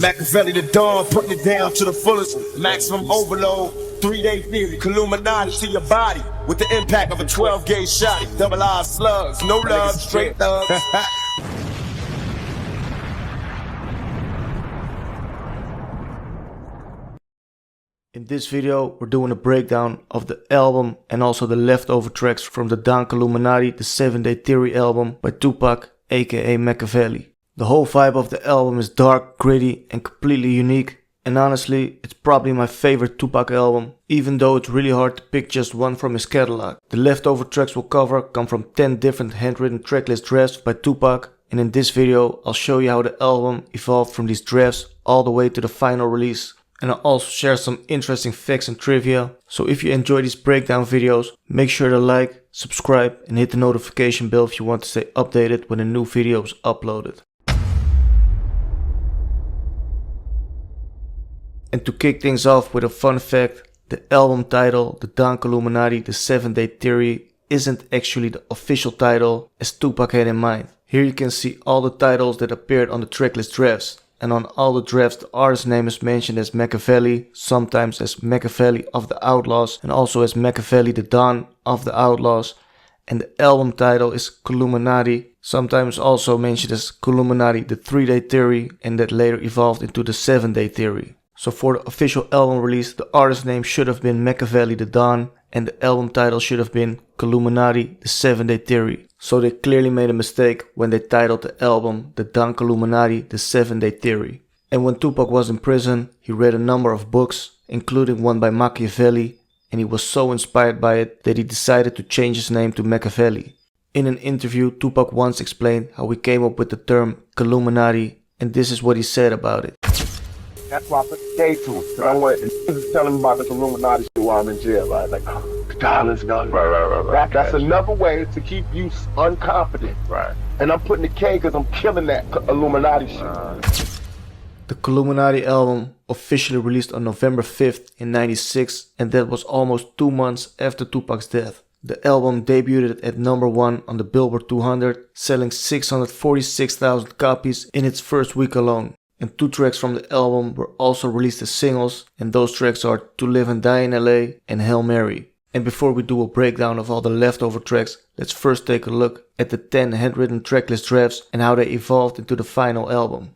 Makaveli the Don, putting it down to the fullest. Maximum overload, 3-day theory. Killuminati to your body with the impact of a 12-gauge shot. Double R slugs, no love, straight thugs. In this video, we're doing a breakdown of the album and also the leftover tracks from the Don Illuminati, the 7-Day Theory album by Tupac, aka Makaveli. The whole vibe of the album is dark, gritty and completely unique, and honestly, it's probably my favorite Tupac album, even though it's really hard to pick just one from his catalog. The leftover tracks we'll cover come from 10 different handwritten tracklist drafts by Tupac, and in this video I'll show you how the album evolved from these drafts all the way to the final release. And I'll also share some interesting facts and trivia. So if you enjoy these breakdown videos, make sure to like, subscribe and hit the notification bell if you want to stay updated when a new video is uploaded. And to kick things off with a fun fact, the album title, the Don Illuminati, the 7-Day Theory, isn't actually the official title as Tupac had in mind. Here you can see all the titles that appeared on the tracklist drafts. And on all the drafts the artist name is mentioned as Makaveli, sometimes as Makaveli of the Outlaws and also as Makaveli the Don of the Outlaws. And the album title is Killuminati, sometimes also mentioned as Killuminati the 3-Day Theory, and that later evolved into the 7-Day Theory. So for the official album release, the artist name should have been Makaveli the Don and the album title should have been Killuminati the 7-Day Theory. So they clearly made a mistake when they titled the album the Don Illuminati the 7-Day Theory. And when Tupac was in prison, he read a number of books, including one by Makaveli, and he was so inspired by it that he decided to change his name to Makaveli. In an interview, Tupac once explained how he came up with the term Killuminati, and this is what he said about it. That's why I put the K to it. I went and telling me about the Illuminati shit while I'm in jail. Right? Like, dollars, right. That's another way to keep you unconfident. Right. And I'm putting the K because I'm killing that Illuminati shit. The Killuminati album officially released on November 5th in '96, and that was almost 2 months after Tupac's death. The album debuted at number 1 on the Billboard 200, selling 646,000 copies in its first week alone. And 2 tracks from the album were also released as singles, and those tracks are To Live and Die in LA and Hail Mary. And before we do a breakdown of all the leftover tracks, let's first take a look at the 10 handwritten tracklist drafts and how they evolved into the final album.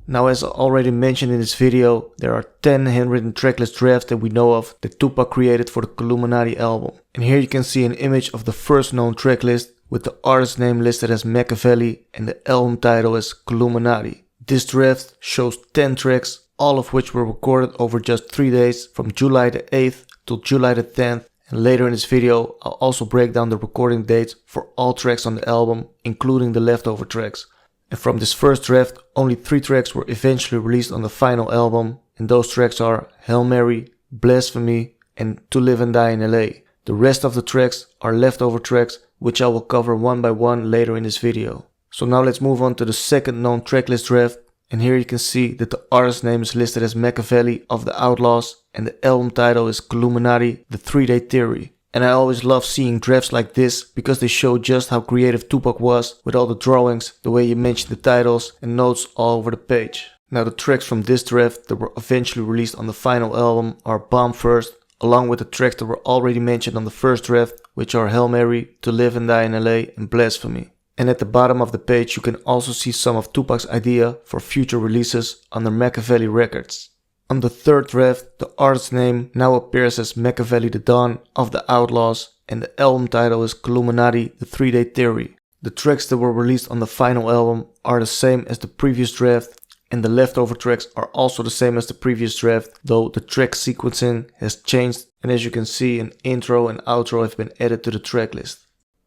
Now, as I already mentioned in this video, there are 10 handwritten tracklist drafts that we know of that Tupac created for the Killuminati album. And here you can see an image of the first known tracklist with the artist name listed as Makaveli and the album title as Killuminati. This draft shows 10 tracks, all of which were recorded over just 3 days from July the 8th till July the 10th, and later in this video I'll also break down the recording dates for all tracks on the album, including the leftover tracks. And from this first draft, only 3 tracks were eventually released on the final album, and those tracks are Hail Mary, Blasphemy and To Live and Die in LA. The rest of the tracks are leftover tracks, which I will cover one by one later in this video. So now let's move on to the second known tracklist draft, and here you can see that the artist name is listed as Makaveli of the Outlaws and the album title is Killuminati the 3-Day Theory. And I always love seeing drafts like this because they show just how creative Tupac was with all the drawings, the way he mentioned the titles and notes all over the page. Now the tracks from this draft that were eventually released on the final album are Bomb First, along with the tracks that were already mentioned on the first draft, which are Hail Mary, To Live and Die in LA and Blasphemy. And at the bottom of the page you can also see some of Tupac's idea for future releases under Makaveli Records. On the third draft, the artist's name now appears as Makaveli the Don of the Outlaws and the album title is Killuminati the 3-Day Theory. The tracks that were released on the final album are the same as the previous draft, and the leftover tracks are also the same as the previous draft, though the track sequencing has changed, and as you can see an intro and outro have been added to the track list.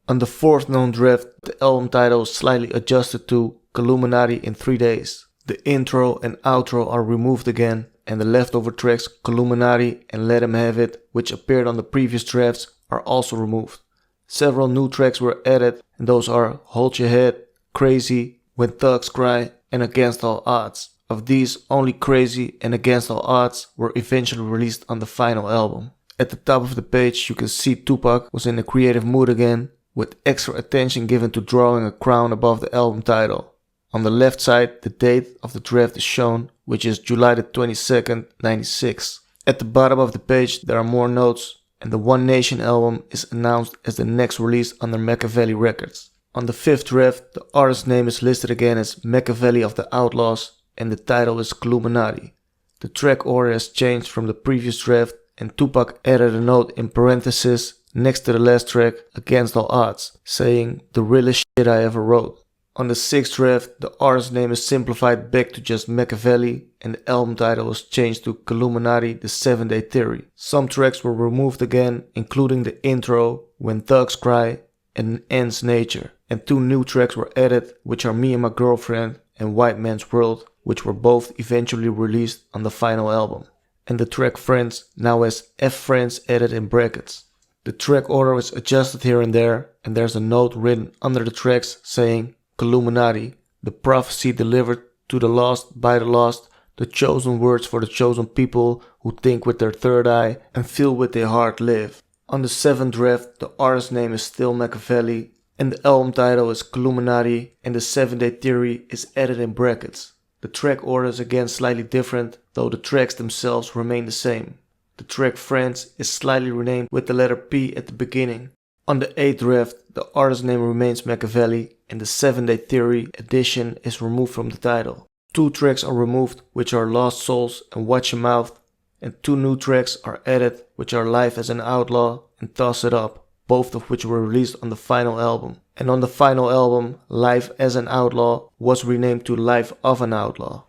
On the fourth known draft, the album title is slightly adjusted to Killuminati in 3 days. The intro and outro are removed again, and the leftover tracks Killuminati and Let 'Em Have It, which appeared on the previous drafts, are also removed. Several new tracks were added, and those are Hold Your Head, Crazy, When Thugs Cry, and Against All Odds. Of these, only Crazy and Against All Odds were eventually released on the final album. At the top of the page you can see Tupac was in a creative mood again, with extra attention given to drawing a crown above the album title. On the left side, the date of the draft is shown, which is July the 22nd, 96. At the bottom of the page there are more notes, and the One Nation album is announced as the next release under Makaveli Records. On the fifth draft, the artist name is listed again as Makaveli of the Outlaws, and the title is Killuminati. The track order has changed from the previous draft, and Tupac added a note in parentheses next to the last track, Against All Odds, saying, "The realest shit I ever wrote." On the sixth draft, the artist name is simplified back to just Makaveli, and the album title was changed to Killuminati, The 7-Day Theory. Some tracks were removed again, including the intro, When Thugs Cry, and Ends Nature. And 2 new tracks were added, which are Me and My Girlfriend and White Man's World, which were both eventually released on the final album. And the track Friends now has F Friends added in brackets. The track order is adjusted here and there, and there's a note written under the tracks saying, Killuminati, the prophecy delivered to the lost by the lost, the chosen words for the chosen people who think with their third eye and feel with their heart live. On the seventh draft, the artist name is still Makaveli, and the album title is Killuminati, and the 7-Day Theory is added in brackets. The track order is again slightly different, though the tracks themselves remain the same. The track Friends is slightly renamed with the letter P at the beginning. On the 8th draft, the artist name remains Makaveli, and the 7-Day Theory edition is removed from the title. 2 tracks are removed, which are Lost Souls and Watch Your Mouth, and 2 new tracks are added, which are Life as an Outlaw and Toss It Up, both of which were released on the final album. And on the final album, Life as an Outlaw was renamed to Life of an Outlaw.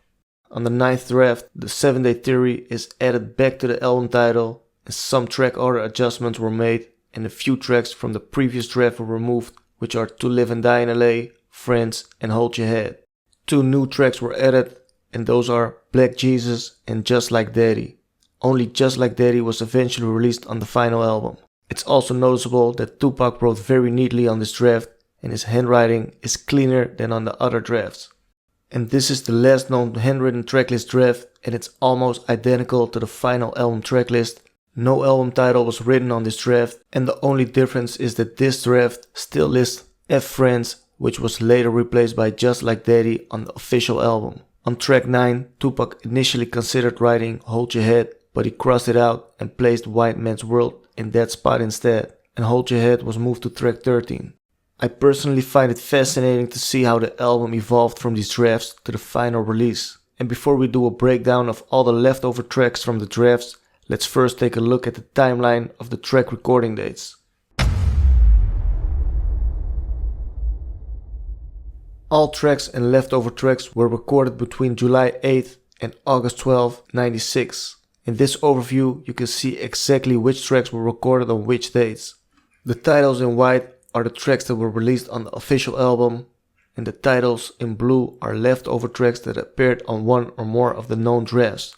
On the 9th draft, the 7-Day Theory is added back to the album title, and some track order adjustments were made, and a few tracks from the previous draft were removed, which are To Live and Die in LA, Friends, and Hold Your Head. 2 new tracks were added, and those are Black Jesus and Just Like Daddy. Only Just Like Daddy was eventually released on the final album. It's also noticeable that Tupac wrote very neatly on this draft, and his handwriting is cleaner than on the other drafts. And this is the last known handwritten tracklist draft, and it's almost identical to the final album tracklist. No album title was written on this draft, and the only difference is that this draft still lists F Friends, which was later replaced by Just Like Daddy on the official album. On track 9, Tupac initially considered writing Hold Your Head, but he crossed it out and placed White Man's World in that spot instead, and Hold Your Head was moved to track 13. I personally find it fascinating to see how the album evolved from these drafts to the final release. And before we do a breakdown of all the leftover tracks from the drafts, let's first take a look at the timeline of the track recording dates. All tracks and leftover tracks were recorded between July 8th and August 12, 96. In this overview, you can see exactly which tracks were recorded on which dates. The titles in white are the tracks that were released on the official album, and the titles in blue are leftover tracks that appeared on one or more of the known drafts.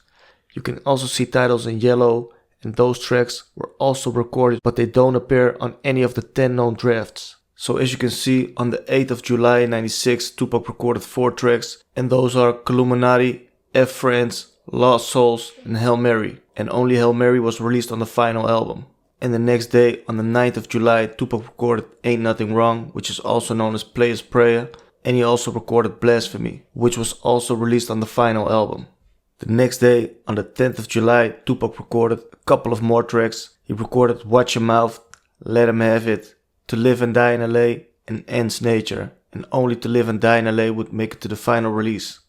You can also see titles in yellow, and those tracks were also recorded, but they don't appear on any of the 10 known drafts. So as you can see, on the 8th of July 96, Tupac recorded 4 tracks, and those are Killuminati, F Friends, Lost Souls, and Hail Mary, and only Hail Mary was released on the final album. And the next day, on the 9th of July, Tupac recorded Ain't Nothing Wrong, which is also known as Player's Prayer, and he also recorded Blasphemy, which was also released on the final album. The next day, on the 10th of July, Tupac recorded a couple of more tracks. He recorded Watch Your Mouth, Let 'Em Have It, To Live and Die in LA, and Ends Nature, and only To Live and Die in LA would make it to the final release.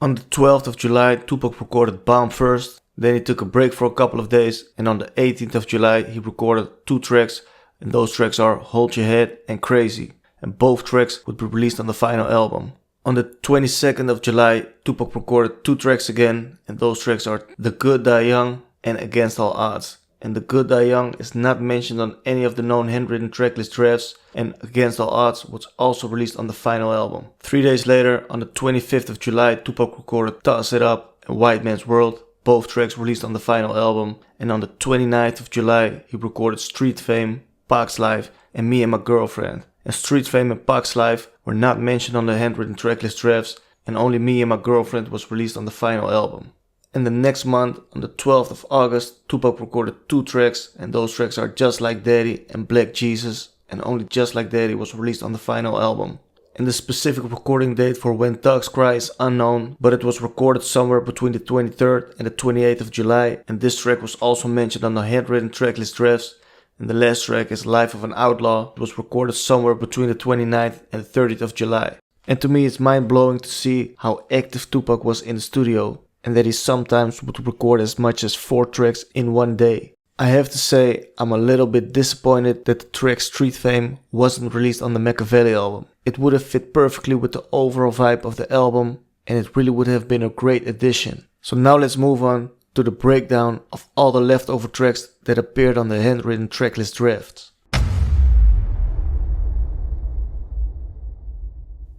On the 12th of July, Tupac recorded Bomb First, then he took a break for a couple of days, and on the 18th of July he recorded 2 tracks, and those tracks are Hold Your Head and Crazy, and both tracks would be released on the final album. On the 22nd of July, Tupac recorded 2 tracks again, and those tracks are The Good Die Young and Against All Odds. And The Good Die Young is not mentioned on any of the known handwritten tracklist drafts, and Against All Odds was also released on the final album. 3 days later, on the 25th of July, Tupac recorded Toss It Up and White Man's World, both tracks released on the final album. And on the 29th of July, he recorded Street Fame, Pac's Life, and Me and My Girlfriend. And Street Fame and Pac's Life were not mentioned on the handwritten tracklist drafts, and only Me and My Girlfriend was released on the final album. And the next month, on the 12th of August, Tupac recorded 2 tracks, and those tracks are Just Like Daddy and Black Jesus, and only just like that it was released on the final album. And the specific recording date for When Thugs Cry is unknown, but it was recorded somewhere between the 23rd and the 28th of July, and this track was also mentioned on the handwritten tracklist drafts. And the last track is Life of an Outlaw. It was recorded somewhere between the 29th and the 30th of July. And to me it's mind-blowing to see how active Tupac was in the studio, and that he sometimes would record as much as 4 tracks in one day. I have to say, I'm a little bit disappointed that the track Street Fame wasn't released on the Makaveli album. It would have fit perfectly with the overall vibe of the album, and it really would have been a great addition. So now let's move on to the breakdown of all the leftover tracks that appeared on the handwritten tracklist drafts.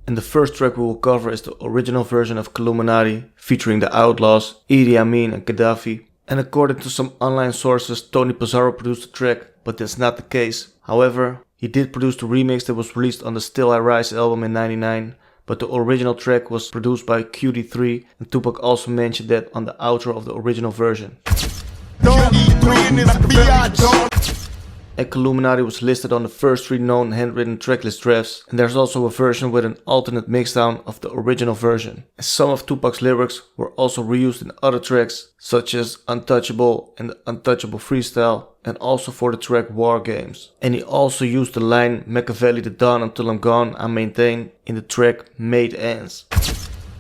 And the first track we will cover is the original version of Killuminati, featuring the Outlaws, Idi Amin and Gaddafi. And according to some online sources, Tony Pizarro produced the track, but that's not the case. However, he did produce the remix that was released on the Still I Rise album in '99, but the original track was produced by QD3, and Tupac also mentioned that on the outro of the original version. And Killuminati was listed on the first 3 known handwritten tracklist drafts, and there's also a version with an alternate mixdown of the original version. And some of Tupac's lyrics were also reused in other tracks, such as Untouchable and the Untouchable Freestyle, and also for the track War Games. And he also used the line Makaveli the Don Until I'm Gone, I Maintain in the track Made Ends.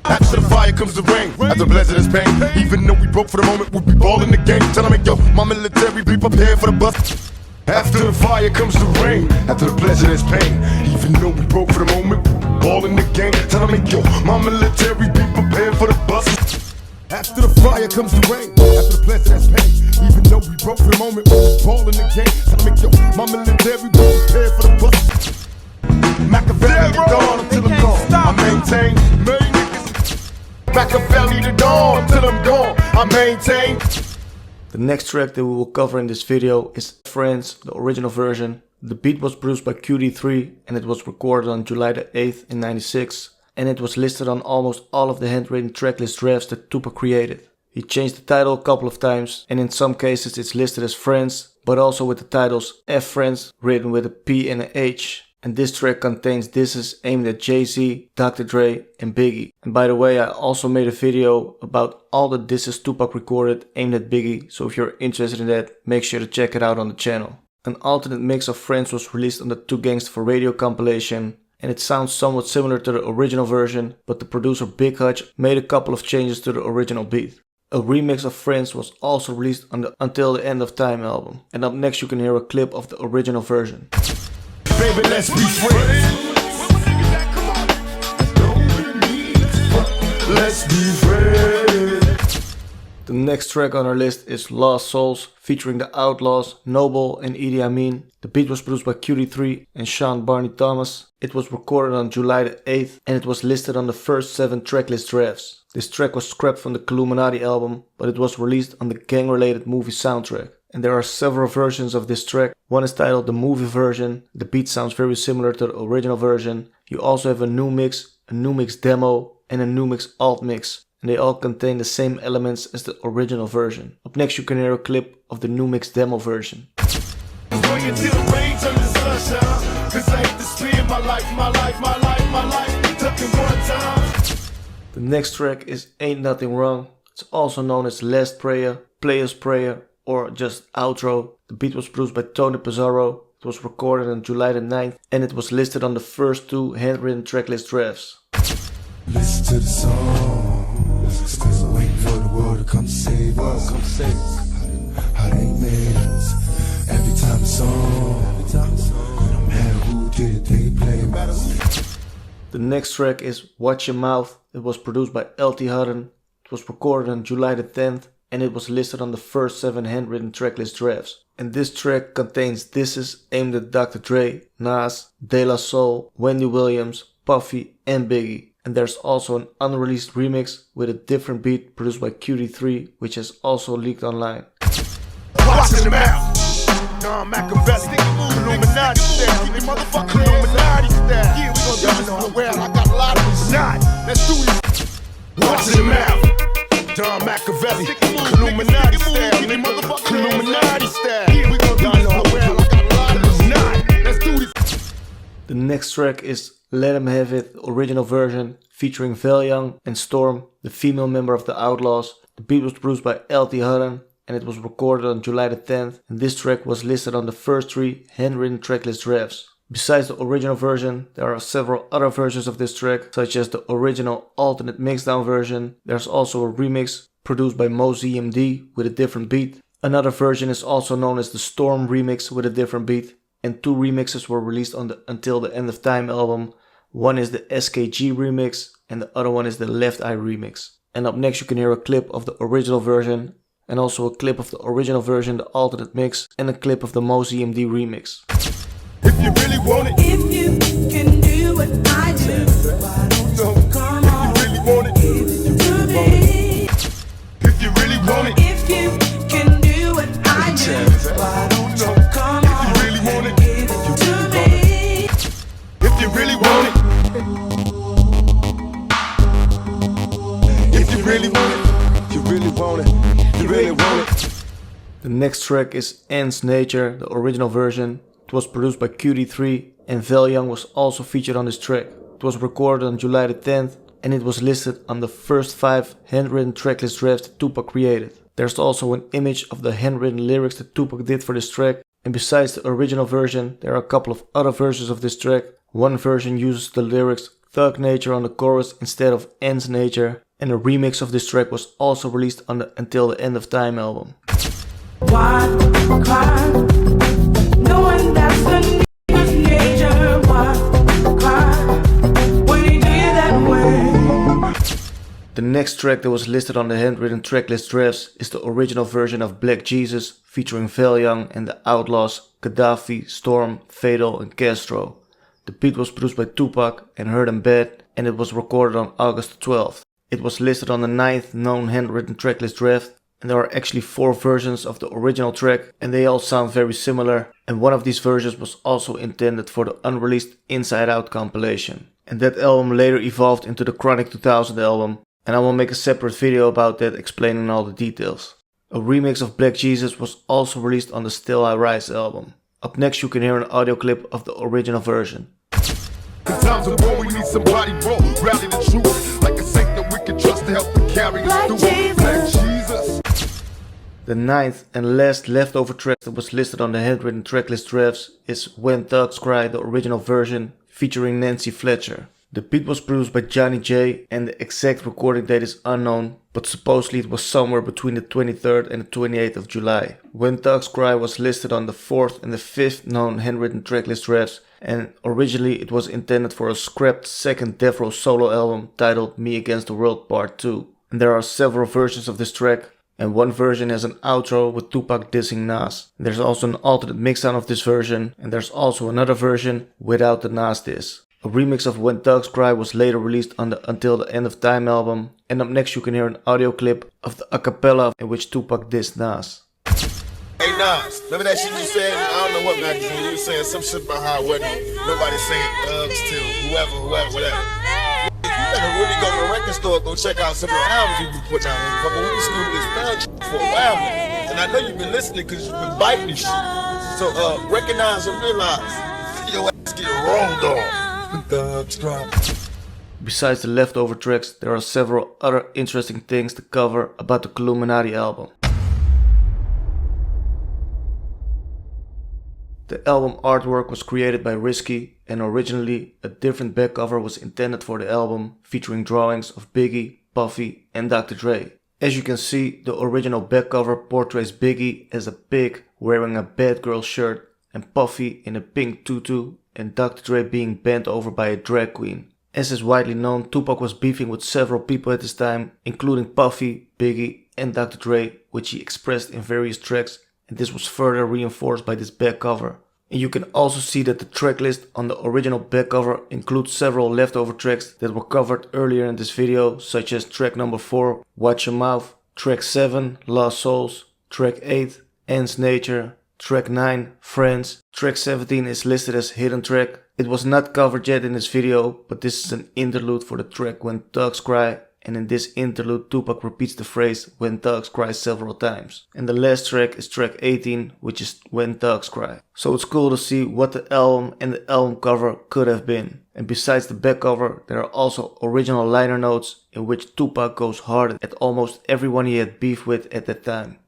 After the fire comes the rain, after the blessing is pain. Even though we broke for the moment, we'll be balling the game. Tell them, yo, my military, be prepared for the bus. After the fire comes the rain, after the pleasure is pain. Even though we broke for the moment, ball in the game. Tell me, yo, my military, be prepared for the bus. After the fire comes the rain, after the pleasure is pain. Even though we broke for the moment, ball in the game. Tell me, yo, my military, be prepared for the bus. Makaveli the dawn until I'm gone, I maintain. Makaveli the dawn until I'm gone, I maintain. The next track that we will cover in this video is Friends, the original version. The beat was produced by QD3 and it was recorded on July the 8th in '96, and it was listed on almost all of the handwritten tracklist drafts that Tupac created. He changed the title a couple of times, and in some cases it's listed as Friends, but also with the titles F Friends written with a P and an H. And this track contains disses aimed at Jay-Z, Dr. Dre and Biggie. And by the way, I also made a video about all the disses Tupac recorded aimed at Biggie, so if you're interested in that, make sure to check it out on the channel. An alternate mix of Friends was released on the 2 Gangsta for Radio compilation, and it sounds somewhat similar to the original version, but the producer Big Hutch made a couple of changes to the original beat. A remix of Friends was also released on the Until the End of Time album. And up next you can hear a clip of the original version. Baby, let's be friends. Let's be friends. The next track on our list is Lost Souls, featuring the Outlaws, Noble and Idi Amin. The beat was produced by QD3 and Sean Barney Thomas. It was recorded on July the 8th and it was listed on the first 7 tracklist drafts. This track was scrapped from the Killuminati album, but it was released on the gang-related movie soundtrack. And there are several versions of this track. One is titled the movie version. The beat sounds very similar to the original version. You also have a new mix demo, and a new mix alt mix. And they all contain the same elements as the original version. Up next you can hear a clip of the new mix demo version. The next track is Ain't Nothing Wrong. It's also known as Last Prayer, Player's Prayer, or just Outro. The beat was produced by Tony Pizarro. It was recorded on July the 9th and it was listed on the first 2 handwritten tracklist drafts. Listen to the song, still waiting for the world to come save us. How they made us. Every time it's on, no matter who did it, they play us. The next track is Watch Your Mouth. It was produced by LT Hutton. It was recorded on July the 10th and it was listed on the first 7 handwritten tracklist drafts. And this track contains disses aimed at Dr. Dre, Nas, De La Soul, Wendy Williams, Puffy and Biggie. And there's also an unreleased remix with a different beat produced by QD3, which has also leaked online. Watching them out. Don Makaveli, Illuminati style. They motherfucking Illuminati style. Yeah, we gon' do this well. I got a lot of them. Not. Let's do this. Watching them out. Don Makaveli, Illuminati style. They motherfucking Illuminati style. Yeah, we gon' do this well. I got a lot of them. Not. Let's do this. next track is Let 'Em Have It, the original version, featuring Young and Storm, the female member of the Outlaws. The beat was produced by LT Hutton and it was recorded on July the 10th, and this track was listed on the first 3 handwritten tracklist drafts. Besides the original version, there are several other versions of this track, such as the original alternate mixdown version. There's also a remix produced by MoZMD with a different beat. Another version is also known as the Storm remix with a different beat, and 2 remixes were released on the Until the End of Time album. One is the SKG remix and the other one is the Left Eye remix. And up next you can hear a clip of the original version and also a clip of the original version, the alternate mix, and a clip of the MoZMD remix. If you really want it, If you can do what I do, why don't you come on, if you really want it, give it to me? if you really want it, If you can do what I do, why don't you come if on, you really want it, give it to me? if you really want it, if you really want it, you really want it, you really want it. The next track is Ends Nature, the original version. It was produced by QD3 and Young was also featured on this track. It was recorded on July the 10th and it was listed on the first 5 handwritten tracklist drafts that Tupac created. There's also an image of the handwritten lyrics that Tupac did for this track, and besides the original version there are a couple of other versions of this track. One version uses the lyrics Thug Nature on the chorus instead of Ends Nature, and a remix of this track was also released on the Until the End of Time album. Why cry, knowing that's the nigga's nature? Why cry, when he do you that way? The next track that was listed on the handwritten tracklist drafts is the original version of Black Jesus, featuring Young and the Outlaws, Gaddafi, Storm, Fatal and Castro. The beat was produced by Tupac and Heard 'Em Bad, and it was recorded on August 12th. It was listed on the 9th known handwritten tracklist draft, and there are actually 4 versions of the original track, and they all sound very similar, and one of these versions was also intended for the unreleased Inside Out compilation. And that album later evolved into the Chronic 2000 album, and I will make a separate video about that explaining all the details. A remix of Black Jesus was also released on the Still I Rise album. Up next you can hear an audio clip of the original version. In times of war, we need somebody raw, rally the troops, like a saint that we can trust to help to carry us through. Black Jesus. The 9th and last leftover track that was listed on the handwritten tracklist drafts is When Thugs Cry, the original version, featuring Nancy Fletcher. The beat was produced by Johnny J and the exact recording date is unknown, but supposedly it was somewhere between the 23rd and the 28th of July. When Thugs Cry was listed on the 4th and the 5th known handwritten tracklist drafts, and originally it was intended for a scrapped second Death Row solo album titled Me Against the World Part 2. And there are several versions of this track, and one version has an outro with Tupac dissing Nas. There's also an alternate mixdown of this version, and there's also another version without the Nas diss. A remix of When Thugs Cry was later released on the Until the End of Time album, and up next you can hear an audio clip of the acapella in which Tupac dissed Nas. Hey Nas, remember that shit you said? I don't know what magazine you was saying some shit about how it wasn't nobody saying thugs to whoever, whatever. You better really go to the record store, go check out some of the albums you been putting out. Motherfucker, we been screwing this thug shit for a while now. And I know you've been listening because you've been biting this shit. So recognize and realize your ass get rolled on. Thugs cry. Besides the leftover tracks, there are several other interesting things to cover about the Killuminati album. The album artwork was created by Risky, and originally a different back cover was intended for the album, featuring drawings of Biggie, Puffy and Dr. Dre. As you can see, the original back cover portrays Biggie as a pig wearing a bad girl shirt and Puffy in a pink tutu and Dr. Dre being bent over by a drag queen. As is widely known, Tupac was beefing with several people at this time, including Puffy, Biggie and Dr. Dre, which he expressed in various tracks, and this was further reinforced by this back cover. And you can also see that the track list on the original back cover includes several leftover tracks that were covered earlier in this video, such as track number 4, Watch Your Mouth, track 7, Lost Souls, track 8, Ends Nature, track 9, Friends, track 17 is listed as hidden track. It was not covered yet in this video, but this is an interlude for the track When Thugs Cry, and in this interlude Tupac repeats the phrase "When Thugs Cry" several times. And the last track is track 18, which is "When Thugs Cry." So it's cool to see what the album and the album cover could have been. And besides the back cover, there are also original liner notes in which Tupac goes hard at almost everyone he had beef with at that time.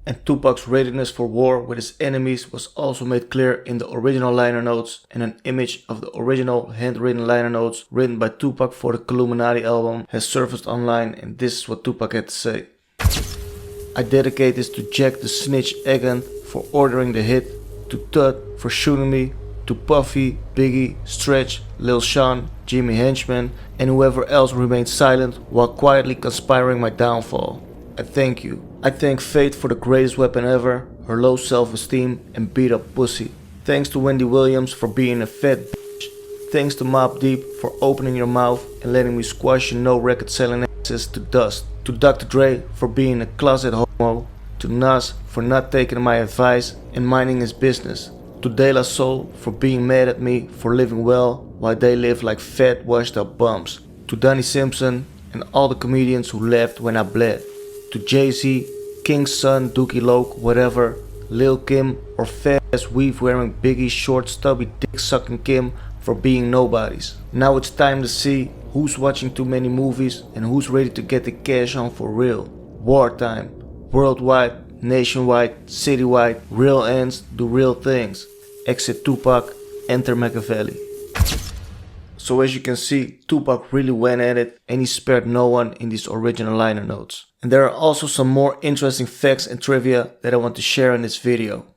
And Tupac's readiness for war with his enemies was also made clear in the original liner notes, and an image of the original handwritten liner notes written by Tupac for the Killuminati album has surfaced online, and this is what Tupac had to say. I dedicate this to Jack the Snitch Agent for ordering the hit, to Tut for shooting me, to Puffy, Biggie, Stretch, Lil Sean, Jimmy Henchman, and whoever else remained silent while quietly conspiring my downfall. I thank you. I thank fate for the greatest weapon ever, her low self-esteem and beat up pussy. Thanks to Wendy Williams for being a fat bitch. Thanks to Mobb Deep for opening your mouth and letting me squash your no record selling asses to dust. To Dr. Dre for being a closet homo. To Nas for not taking my advice and minding his business. To De La Soul for being mad at me for living well while they live like fat washed up bums. To Donnie Simpson and all the comedians who laughed when I bled. To Jay-Z, King's Son, Dookie Loke, whatever, Lil Kim, or fat-ass weave-wearing Biggie short stubby dick-sucking Kim for being nobodies. Now it's time to see who's watching too many movies and who's ready to get the cash on for real. Wartime, worldwide, nationwide, citywide, real ends do real things. Exit Tupac, enter Makaveli. So as you can see, Tupac really went at it and he spared no one in these original liner notes. And there are also some more interesting facts and trivia that I want to share in this video.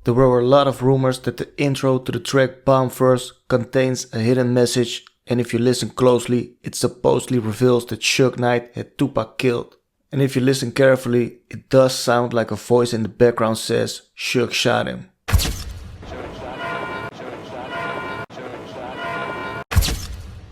There were a lot of rumors that the intro to the track Bomb Verse contains a hidden message, and if you listen closely, it supposedly reveals that Suge Knight had Tupac killed. And if you listen carefully, it does sound like a voice in the background says Suge shot him.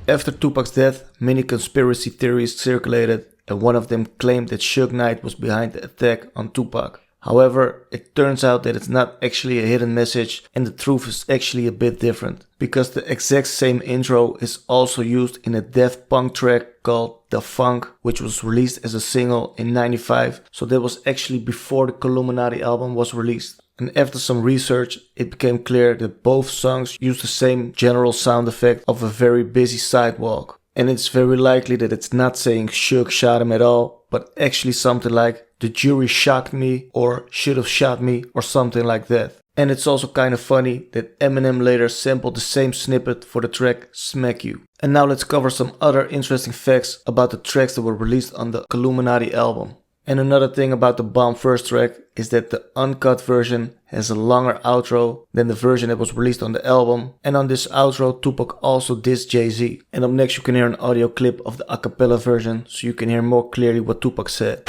After Tupac's death, many conspiracy theories circulated, and one of them claimed that Suge Knight was behind the attack on Tupac. However, it turns out that it's not actually a hidden message, and the truth is actually a bit different, because the exact same intro is also used in a Daft Punk track called Da Funk, which was released as a single in '95, so that was actually before the Killuminati album was released. And after some research, it became clear that both songs use the same general sound effect of a very busy sidewalk. And it's very likely that it's not saying Suge shot him at all, but actually something like "the jury shocked me" or "should have shot me" or something like that. And it's also kind of funny that Eminem later sampled the same snippet for the track Smack You. And now let's cover some other interesting facts about the tracks that were released on the Killuminati album. And another thing about the Bomb First track is that the uncut version has a longer outro than the version that was released on the album. And on this outro, Tupac also dissed Jay-Z. And up next you can hear an audio clip of the a cappella version so you can hear more clearly what Tupac said.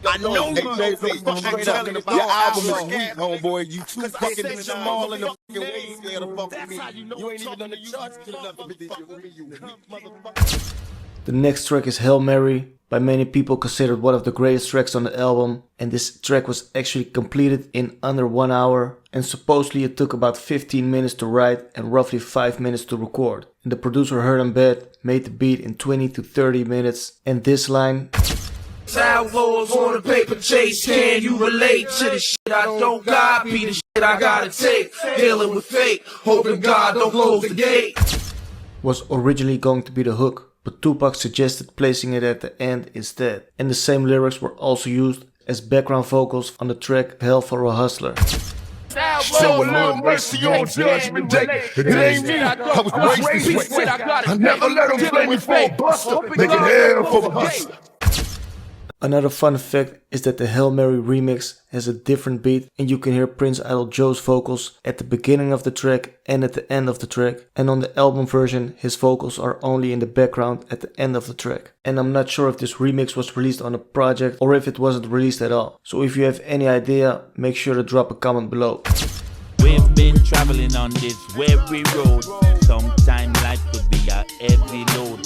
I know you talking about your album is weak, homeboy. You too fucking small in the fucking way. Scared to fuck with me. You ain't even on the charts. The next track is Hail Mary, by many people considered one of the greatest tracks on the album, and this track was actually completed in under 1 hour, and supposedly it took about 15 minutes to write and roughly 5 minutes to record. And the producer Herman Bed made the beat in 20 to 30 minutes, and this line: Outlaws on the paper chase, can you relate to the shit I don't got? Be the shit I gotta take, dealing with fate, hoping God don't close the gate. Was originally going to be the hook, but Tupac suggested placing it at the end instead. And the same lyrics were also used as background vocals on the track Hell for a Hustler. Show a little mercy on Judgment Day. It ain't me. I was raised this way. I never let them blame me for a buster. Make it hell for a hustler. Another fun fact is that the Hail Mary remix has a different beat, and you can hear Prince Idol Joe's vocals at the beginning of the track and at the end of the track. And on the album version, his vocals are only in the background at the end of the track. And I'm not sure if this remix was released on a project or if it wasn't released at all. So if you have any idea, make sure to drop a comment below. We've been traveling on this weary road. Sometime life could be a heavy load.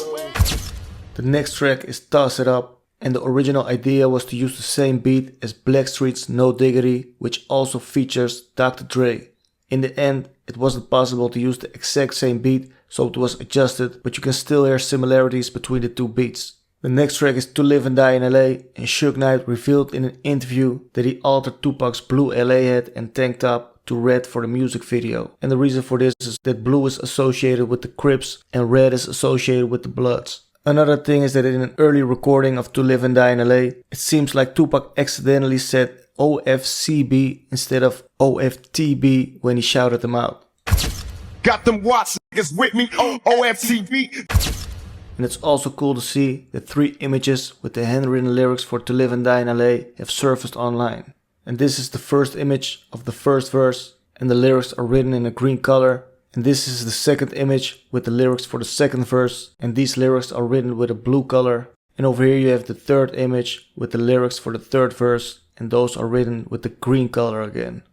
The next track is Toss It Up, And the original idea was to use the same beat as Blackstreet's No Diggity, which also features Dr. Dre. In the end, it wasn't possible to use the exact same beat, so it was adjusted, but you can still hear similarities between the two beats. The next track is To Live and Die in LA, and Suge Knight revealed in an interview that he altered Tupac's blue LA hat and tank top to red for the music video. And the reason for this is that blue is associated with the Crips and red is associated with the Bloods. Another thing is that in an early recording of To Live and Die in LA, it seems like Tupac accidentally said OFCB instead of OFTB when he shouted them out. Got them Watts niggas with me, OFTV. And it's also cool to see that 3 images with the handwritten lyrics for To Live and Die in LA have surfaced online. And this is the first image of the first verse, and the lyrics are written in a green color. And this is the second image with the lyrics for the second verse, and these lyrics are written with a blue color. And over here you have the third image with the lyrics for the third verse, and those are written with the green color again.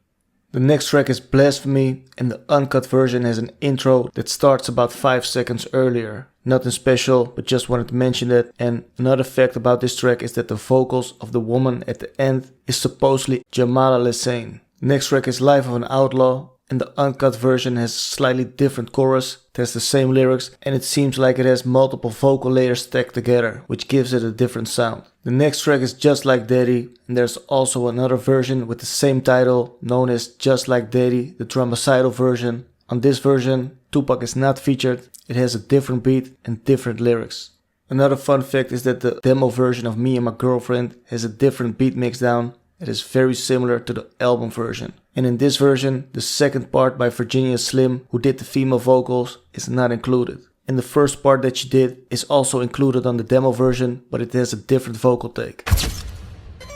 The next track is Blasphemy, and the uncut version has an intro that starts about 5 seconds earlier. Nothing special, but just wanted to mention that. And another fact about this track is that the vocals of the woman at the end is supposedly Jamala Lesane. Next track is Life of an Outlaw, and the uncut version has a slightly different chorus. It has the same lyrics, and it seems like it has multiple vocal layers stacked together, which gives it a different sound. The next track is Just Like Daddy, and there's also another version with the same title, known as Just Like Daddy, the dramaticidal version. On this version, Tupac is not featured, it has a different beat and different lyrics. Another fun fact is that the demo version of Me and My Girlfriend has a different beat mix down. It is very similar to the album version. And in this version, the second part by Virginia Slim, who did the female vocals, is not included. And the first part that she did is also included on the demo version, but it has a different vocal take.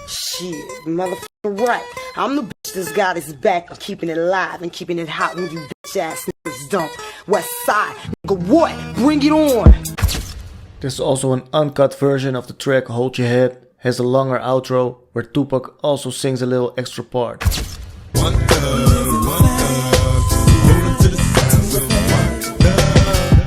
Shit, motherfucker right. I'm the bitch that's got his back and keeping it alive and keeping it hot when you bitch ass niggas don't. West side, nigga what? Bring it on! There's also an uncut version of the track Hold Your Head, has a longer outro where Tupac also sings a little extra part. One thug, rolling to the sounds of one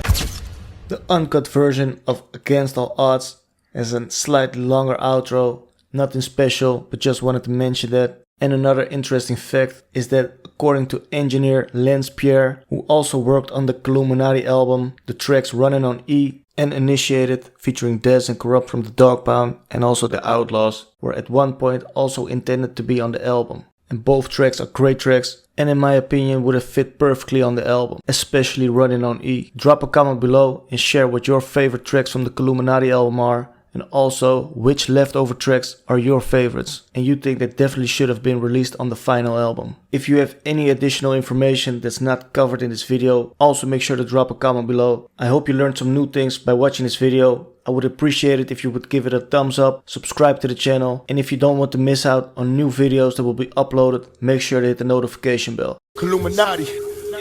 thug. The uncut version of Against All Odds has a slightly longer outro, nothing special, but just wanted to mention that. And another interesting fact is that according to engineer Lance Pierre, who also worked on the Killuminati album, the tracks Running on E and Initiated, featuring Dez and Corrupt from the Dog Pound and also the Outlaws, were at one point also intended to be on the album. And both tracks are great tracks and in my opinion would have fit perfectly on the album, especially Running on E. Drop a comment below and share what your favorite tracks from the Killuminati album are, and also which leftover tracks are your favorites and you think that definitely should have been released on the final album. If you have any additional information that's not covered in this video, also make sure to drop a comment below. I hope you learned some new things by watching this video. I would appreciate it if you would give it a thumbs up, subscribe to the channel, and if you don't want to miss out on new videos that will be uploaded, make sure to hit the notification bell. Illuminati,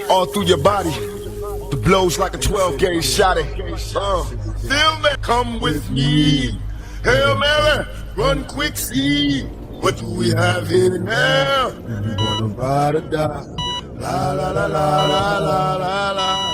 all through your body. The blows like a 12-gauge shot. Feel me? Come with me. Hail Mary, run quick, see. What do we have here now? We gonna ride or die. La la la la la la la la.